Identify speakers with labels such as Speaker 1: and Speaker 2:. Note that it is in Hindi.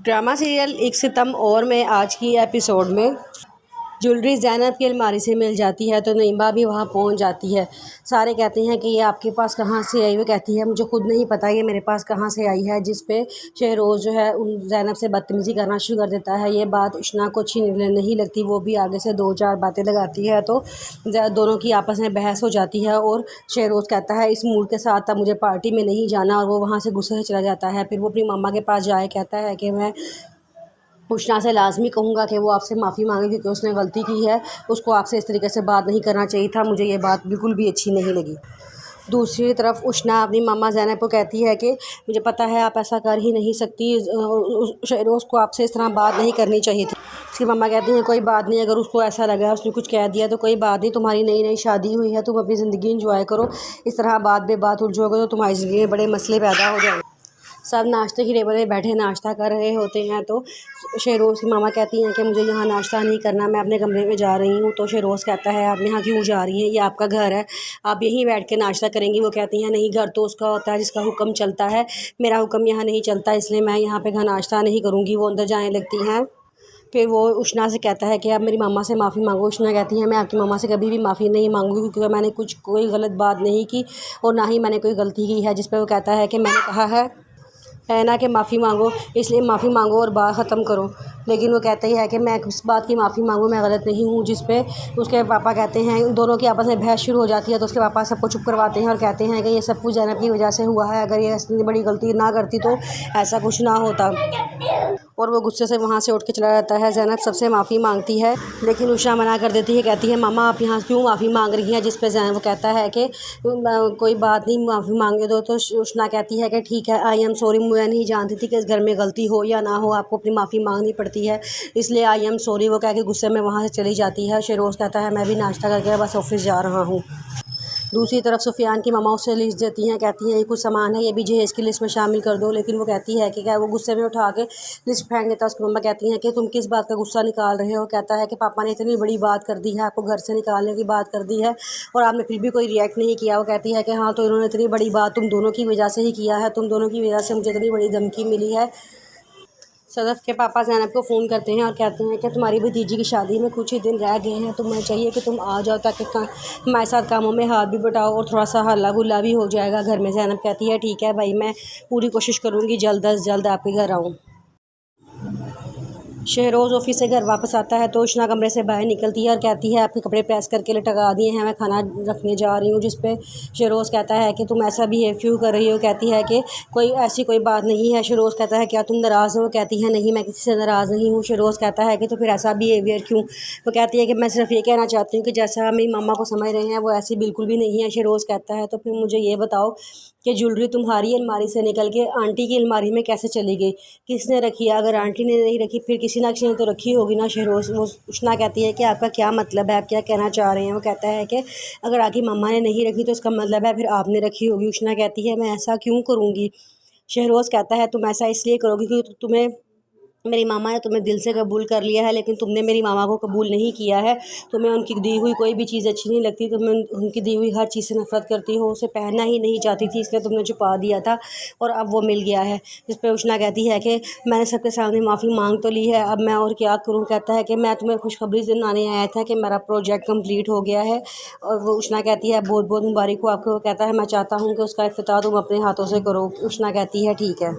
Speaker 1: ड्रामा सीरियल एक सितम और में आज की एपिसोड में ज्वेलरी ज़ैनब की अलमारी से मिल जाती है तो नईमा भी वहाँ पहुँच जाती है। सारे कहते हैं कि ये आपके पास कहाँ से आई। वो कहती है मुझे खुद नहीं पता ये मेरे पास कहाँ से आई है। जिस पे शहरोज़ जो है उन ज़ैनब से बदतमीज़ी करना शुरू कर देता है। ये बात उशना को अच्छी नहीं लगती। वो भी आगे से 2-4 बातें लगाती है तो दोनों की आपस में बहस हो जाती है और शहरोज़ कहता है इस मूड के साथ अब मुझे पार्टी में नहीं जाना और वो वहाँ से गुस्से से चला जाता है। फिर वो अपनी मम्मा के पास जाए कहता है कि मैं उशना से लाज़मी कहूँगा कि वो आपसे माफ़ी मांगे क्योंकि उसने गलती की है। उसको आपसे इस तरीके से बात नहीं करना चाहिए था। मुझे ये बात बिल्कुल भी अच्छी नहीं लगी। दूसरी तरफ उशना अपनी मम्मा ज़ैनब को कहती है कि मुझे पता है आप ऐसा कर ही नहीं सकती। शहरोज़ को आपसे इस तरह बात नहीं करनी चाहिए थी। उसकी मम्मा कहती हैं कोई बात नहीं, अगर उसको ऐसा लगा उसने कुछ कह दिया तो कोई बात नहीं। तुम्हारी नई नई शादी हुई है, तुम अपनी ज़िंदगी इंजॉय करो। इस तरह बात बे बात उलझोगे तो तुम्हारी ज़िंदगी में बड़े मसले पैदा हो जाएंगे। सब नाश्ते की टेबल पे बैठे नाश्ता कर रहे होते हैं तो शहरोज़ की मामा कहती हैं कि मुझे यहाँ नाश्ता नहीं करना, मैं अपने कमरे में जा रही हूँ। तो शहरोज़ कहता है आप यहाँ क्यों जा रही हैं, ये आपका घर है, आप यहीं बैठ के नाश्ता करेंगी। वो कहती हैं नहीं, घर तो उसका होता है जिसका हुक्म चलता है, मेरा हुक्म यहाँ नहीं चलता, इसलिए मैं यहाँ पे नाश्ता नहीं करूँगी। वो अंदर जाने लगती हैं। फिर वो उशना से कहता है कि आप मेरी मम्मा से माफ़ी मांगो। उशना कहती है मैं आपकी मम्मा से कभी भी माफ़ी नहीं मांगूंगी क्योंकि मैंने कोई गलत बात नहीं की और ना ही मैंने कोई गलती की है। जिस पर वो कहता है कि मैंने कहा है ना कि माफ़ी मांगो, इसलिए माफ़ी मांगो और बात ख़त्म करो। लेकिन वो कहता ही है कि मैं किस बात की माफ़ी मांगूँ, मैं गलत नहीं हूँ। जिस पे उसके पापा कहते हैं, दोनों की आपस में बहस शुरू हो जाती है तो उसके पापा सबको चुप करवाते हैं और कहते हैं कि ये सब कुछ ज़ैनब की वजह से हुआ है, अगर ये इतनी बड़ी गलती ना करती तो ऐसा कुछ ना होता। और वो गुस्से से वहाँ से उठ के चला जाता है। ज़ैनब सबसे माफ़ी मांगती है लेकिन उषा मना कर देती है, कहती है मामा आप यहाँ क्यों माफ़ी मांग रही हैं। जिस पे ज़ैनब कहता है कि कोई बात नहीं, माफ़ी मांगे दो। तो उषा कहती है कि ठीक है, आई एम सॉरी, मैं नहीं जानती थी कि इस घर में गलती हो या ना हो, आपको अपनी माफ़ी मांगनी पड़ती है, इसलिए आई एम सॉरी। वो कह के गुस्से में वहाँ से चली जाती है। शहरोज़ कहता है मैं भी नाश्ता करके बस ऑफिस जा रहा हूँ। दूसरी तरफ सुफियान की ममा उससे लिस्ट देती हैं, कहती हैं ये कुछ सामान है, ये भी जहेज़ की लिस्ट में शामिल कर दो। लेकिन वो कहती है कि क्या, वो गुस्से में उठा के लिस्ट फेंक देता है। उसकी मम्मा कहती हैं कि तुम किस बात का गुस्सा निकाल रहे हो। कहता है कि पापा ने इतनी बड़ी बात कर दी है, आपको घर से निकालने की बात कर दी है और आपने फिर भी कोई रिएक्ट नहीं किया। वो कहती है कि हाँ, तो इन्होंने इतनी बड़ी बात तुम दोनों की वजह से ही किया है, तुम दोनों की वजह से मुझे इतनी बड़ी धमकी मिली है। सदफ़ के पापा ज़ैनब को फ़ोन करते हैं और कहते हैं कि तुम्हारी भतीजी की शादी में कुछ ही दिन रह गए हैं, तुम्हें चाहिए कि तुम आ जाओ ताकि हमारे साथ कामों में हाथ भी बटाओ और थोड़ा सा हल्ला गुल्ला भी हो जाएगा घर में। ज़ैनब कहती है ठीक है भाई, मैं पूरी कोशिश करूँगी जल्द अज़ जल्द आपके घर आऊँ। शहरोज़ ऑफिस से घर वापस आता है तो उशना कमरे से बाहर निकलती है और कहती है आपके कपड़े प्रेस करके लटका दिए हैं, मैं खाना रखने जा रही हूँ। जिस पे शहरोज़ कहता है कि तुम ऐसा बिहेव क्यों कर रही हो। कहती है कि कोई बात नहीं है। शहरोज़ कहता है क्या तुम नाराज़ हो। कहती है नहीं, मैं किसी से नाराज़ नहीं हूँ। शहरोज़ कहता है कि तो फिर ऐसा बिहेवियर क्यों। वो कहती है कि मैं सिर्फ ये कहना चाहती हूँ कि जैसा मेरी मम्मा को समझ रहे हैं वो ऐसी बिल्कुल भी नहीं है। शहरोज़ कहता है तो फिर मुझे ये बताओ कि ज्वेलरी तुम्हारी अलमारी से निकल के आंटी की अलमारी में कैसे चली गई, किसने रखी है। अगर आंटी ने नहीं रखी फिर किसी ना किसी ने तो रखी होगी ना। शहरोज़ वो उशना कहती है कि आपका क्या मतलब है, आप क्या कहना चाह रहे हैं। वो कहता है कि अगर आपकी मम्मा ने नहीं रखी तो इसका मतलब है फिर आपने रखी होगी। उशना कहती है मैं ऐसा क्यों करूँगी। शहरोज़ कहता है तुम ऐसा इसलिए करोगी क्योंकि तुम्हें मेरी मामा ने तुम्हें दिल से कबूल कर लिया है, लेकिन तुमने मेरी मामा को कबूल नहीं किया है। तुम्हें उनकी दी हुई कोई भी चीज़ अच्छी नहीं लगती, तुम्हें उनकी दी हुई हर चीज़ से नफ़रत करती हो, उसे पहनना ही नहीं चाहती थी, इसलिए तुमने छुपा दिया था और अब वो मिल गया है। जिस पर उशना कहती है कि मैंने सबके सामने माफ़ी मांग तो ली है, अब मैं और क्या करूँ। कहता है कि मैं तुम्हें खुशखबरी सुनाने आया था कि मेरा प्रोजेक्ट कम्प्लीट हो गया है। और वो उशना कहती है बहुत बहुत मुबारक हो आपको। वो कहता है मैं चाहता हूँ कि उसका इफ्तिताह तुम अपने हाथों से करो। उशना कहती है ठीक है।